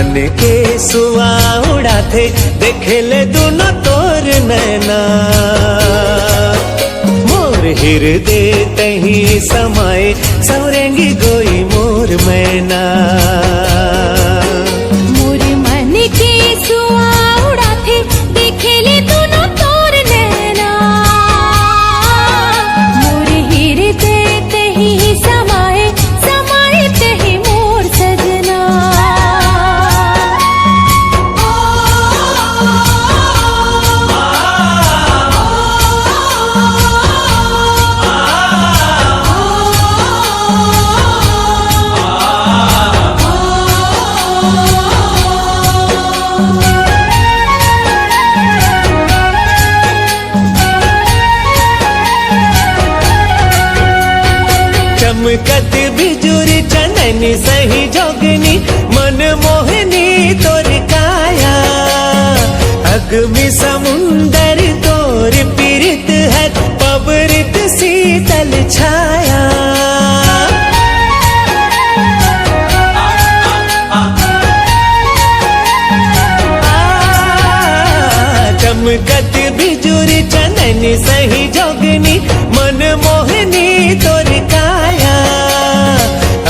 मन के सुआ उड़ाते देखे ले दोनों तोर नैना। मोर हृदय तहीं समाए सवरेंगी गोई मोर मैना। मोर मन के सुआ उड़ाते देखे ले दोनों तोर नैना। मोर हृदय तहीं समाए समाए तहीं मोर सजना। चमकत बिजुरी चंदनी सही जोगनी मन मोहनी तोर काया। अग्नि समुंदर तोर पीरित है पबरित शीतल छाया। चमकत बिजुरी चंदनी सही जोगनी मन मोहनी तोर काया।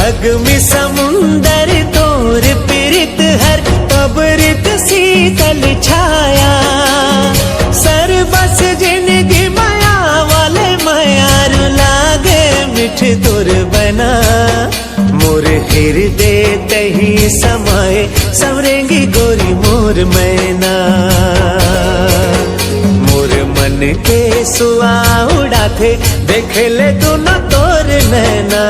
अग्नि समुंदर तोर पीरित हर पबरित शीतल छाया। सरबस जिंदगी माया वाले मायार लागे मिठ तोर बना। मोर हृदय तहीं समाए सवरेंगी गोरी मोर मैना। मोर मन के सुआ उड़ाते देखे ले दोनों तोर नैना।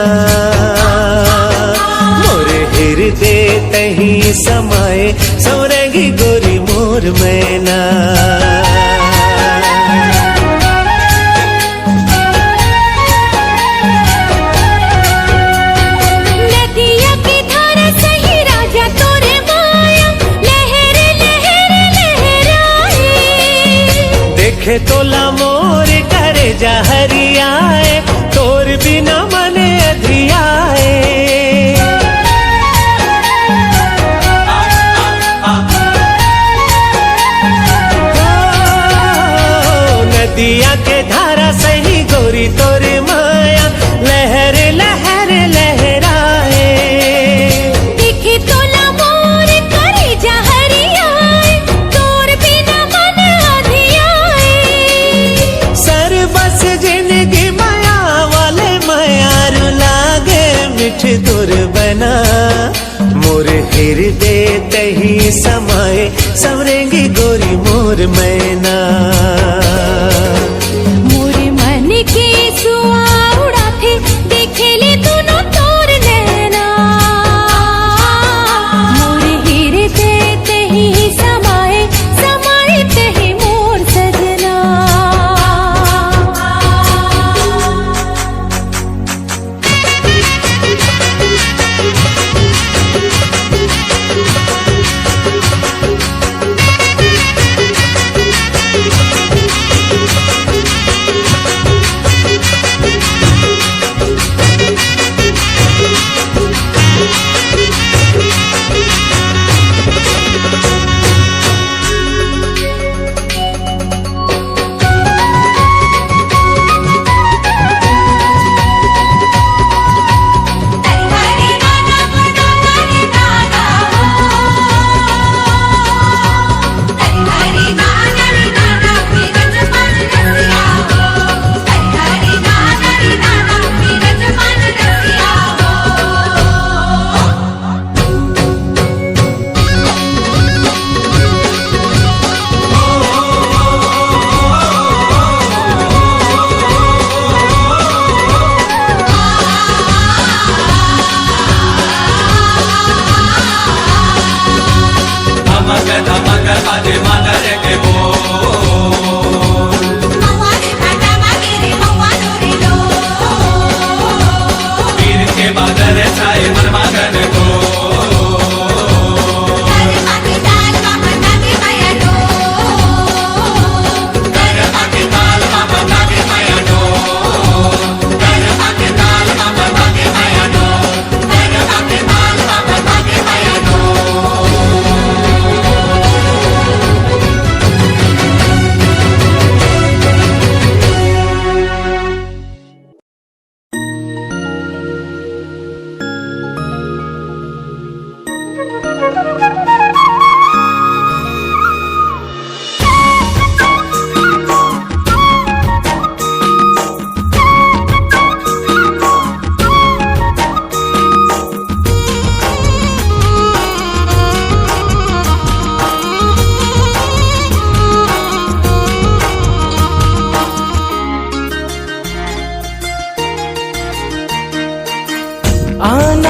मोर हृदय तहीं समाए सवरेंगी गोरी मोर मैना। नदिया की धारा सही राजा तोरे माया। लहर लहर लहराए देखे तोला मोर करे जा हरियाए। तोर बिना मन अधियाए। नदिया के धारा सही गोरी तोरे माया। लहर लहर लहराए देखे तोला मोर करे जा हरियाए। तोर बिना मन अधियाए। सरबस जिंदगी माया वाले मायार लागे मिठ तोर बना। मोर हृदय तहीं समाए सवरेंगी गोरी मोर मैना। मोर मन के सुआ उड़ाते देखे ले दोनों तोर नैना। मोर हृदय तहीं समाए समाए तहीं मोर सजना।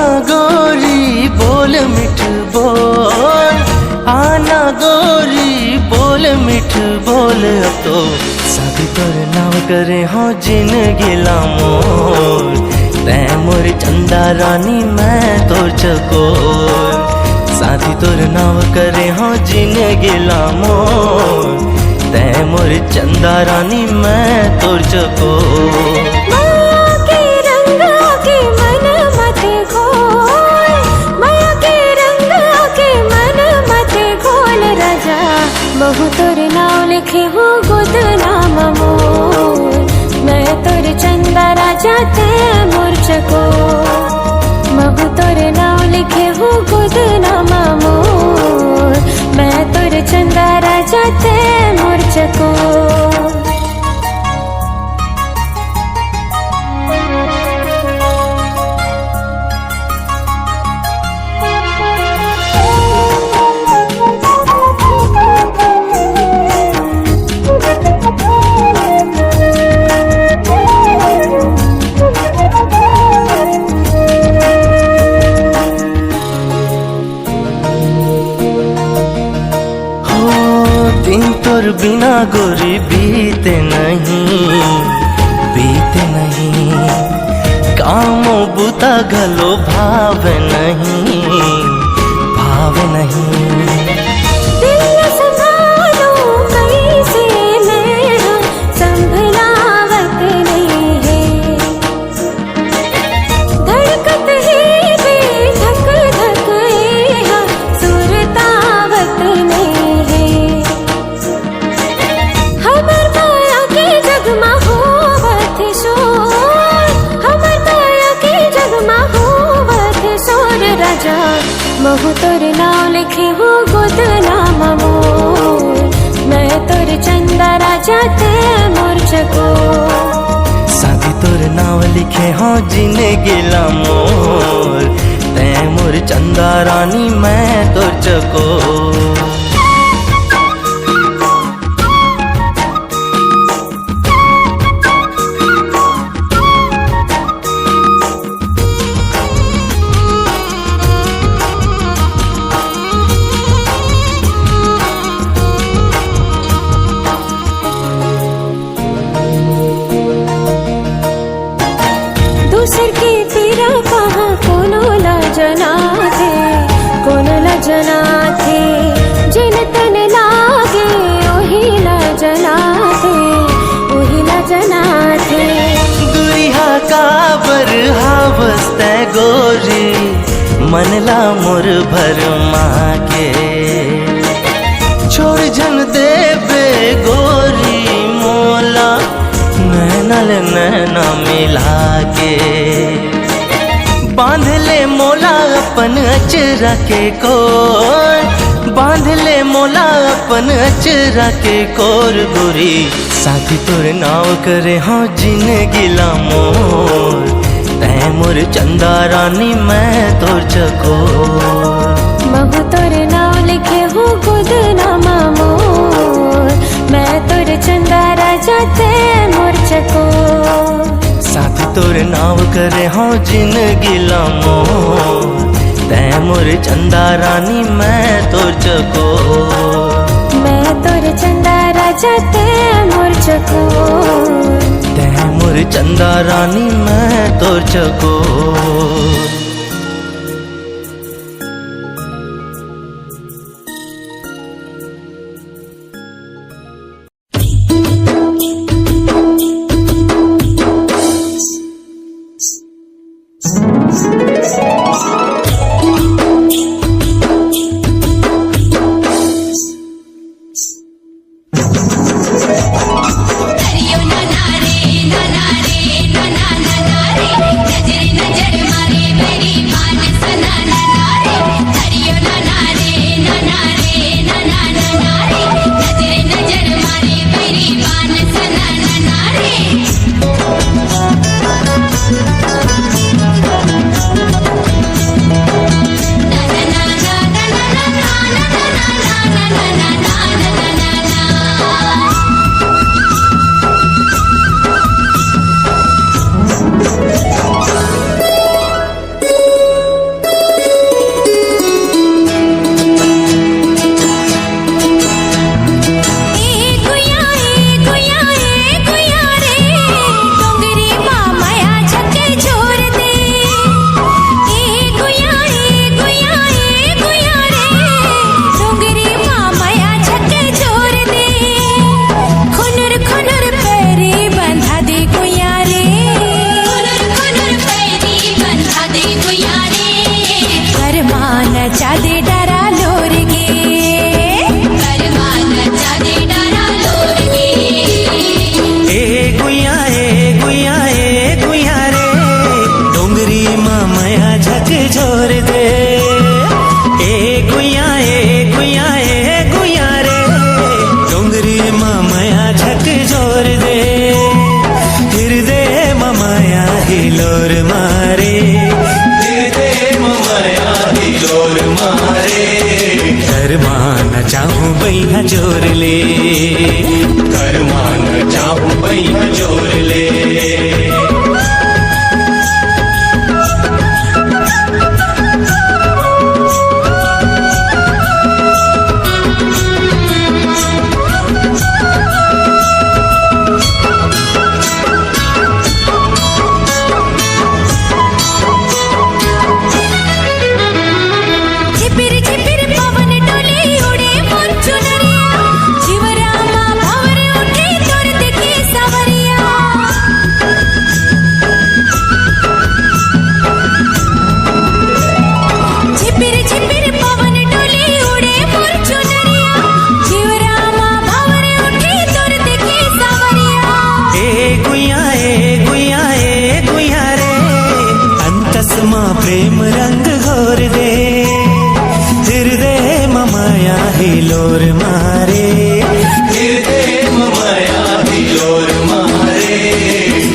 आना गोरी बोल मिठ बोल, आना गोरी बोल मिठ बोल। अब तो शादी तोर नाव करे हो जिंदगी मोर, तै मोर चंदा रानी मैं तोर चकोर। शादी तोर नाव करे हो जिंदगी मोर, तै मोर चंदा रानी मैं तोर चकोर। बहु तोर नाव लिखे हो गोद नाम मोर, मैं तोर चंदा राजा ते मोर चकोर। बहु तोर नाव लिखे हो गोद नाम मोर, मैं तोर चंदा राजा ते मोर चकोर। दिन तोर बिना गोरी बीते नहीं, बीते नहीं। कामों बुता गलो भाव नहीं, भाव नहीं। दिल संभालो कैसे मैं संभलावत नहीं है, धड़कत है बेधक धक है सुरतावत नहीं है। हमर माया के जगमा होवत शोर, हमर माया के जगमा होवत शोर। राजा महु तोर नाव लिखे हो गोद नाम मोर, मैं तोर चंदा राजा ते मोर चकोर। शादी तोर नाव लिखे हो जिंदगी मोर, तै मोर चंदा रानी मैं तोर चकोर। दूसर के पीरा कहाँ कोनो ला जना थे, कोनो ला जना थे। जिन तन लागे ओही ला जना थे, ओही ला जना थे। दुरिहा का बरहा बसते गोरी, मनला मोर भर के। छोड़ जन देबे गोरी मोला, नैनल नैना मिला के। बांध ले मोला अपन अचरा के कोर, बांध ले मोला अपन अचरा के कोर। गोरी साथी तोर नाव करे हो जिंदगी मोर, तै मोर चंदा रानी मैं तोर चकोर। महु तोर नाव लिखे हो गोद नाम मोर, मैं तोर चंदा राजा ते मोर चकोर। साथी तोर नाव करे हो जिंदगी मोर, तै मोर चंदा रानी मैं तोर चकोर। मैं तोर चंदा राजा ते मोर चकोर, तै मोर चंदा रानी मैं तोर चकोर। नजर मारे चादे डरा लोर गे करवा नचादे डरा लोर गे ए गुया रे डोंगरी माँ मया झक झोर दे ए गुया रे डोंगरी माँ मया झक झोर दे हृदय ममाया हिलोर मारे हृदय ममाया हिलोर मारे कर्मा न चाहूं बैहा जोर ले कर्मा न चाहूं बैहा जोर ले झिपिर झिपिर पवन डोले उड़े मोर चुनरिया जीवरामा भंवर उठे तोर देखी सवरिया झिपिर झिपिर पवन डोले उड़े मोर चुनरिया जीवरामा भंवर उठे तोर देखी सवरिया ए गुया रे अंतस माँ प्रेम रंग घोर दे हृदय ममाया हिलोर मारे हृदय ममाया हिलोर मारे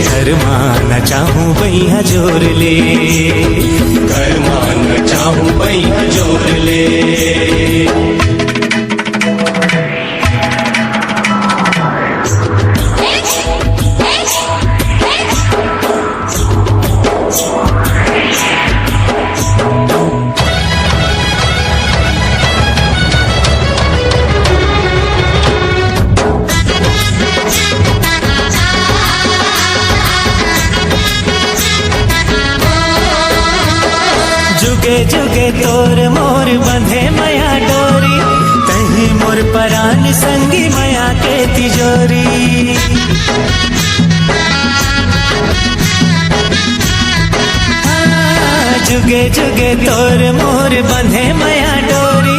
कर्मा न चाहूं बैहा जोर ले कर्मा न चाहूं बैहा जोर ले जुगे जुगे तोर मोर बंधे मया डोरी कहीं मोर परान संगी मया के तिजोरी जुगे जुगे तोर मोर बंधे मया डोरी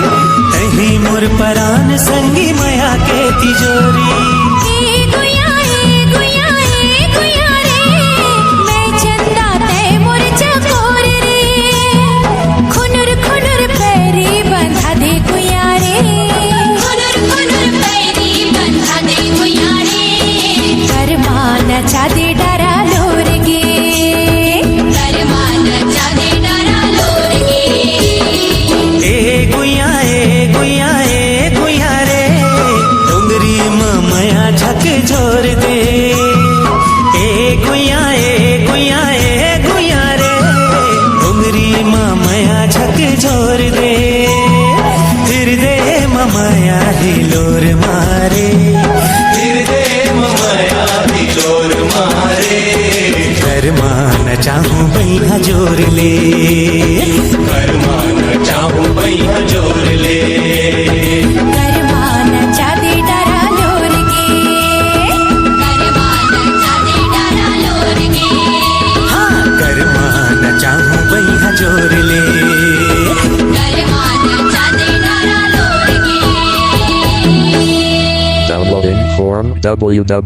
कहीं मोर परान संगी मया के तिजोरी ए गुया रे मैं चंदा ते मोर चकोर रे खुनुर खुनुर पैरी बंधा दे गुया रे खुनुर खुनुर पैरी बंधा दे गुया रे कर्मा नचादे डरा लोर गे कर्मा नचादे डरा लोर गे ए गुया रे डोंगरी माँ मया झक झोर दे ए गुया रे डोंगरी माँ मया झक झोर दे हृदय ममाया हिलोर मारे हृदय ममाया हिलोर मारे कर्मा न चाहूं बैहा जोर ले कर्मा न चाहूं बैहा जोर ले कर्मा नचादे डरा लोर गे कर्मा नचादे डरा लोर गे हाँ कर्मा न चाहूं बैहा जोर ले कर्मा नचादे डरा लोर गे Downloading from www.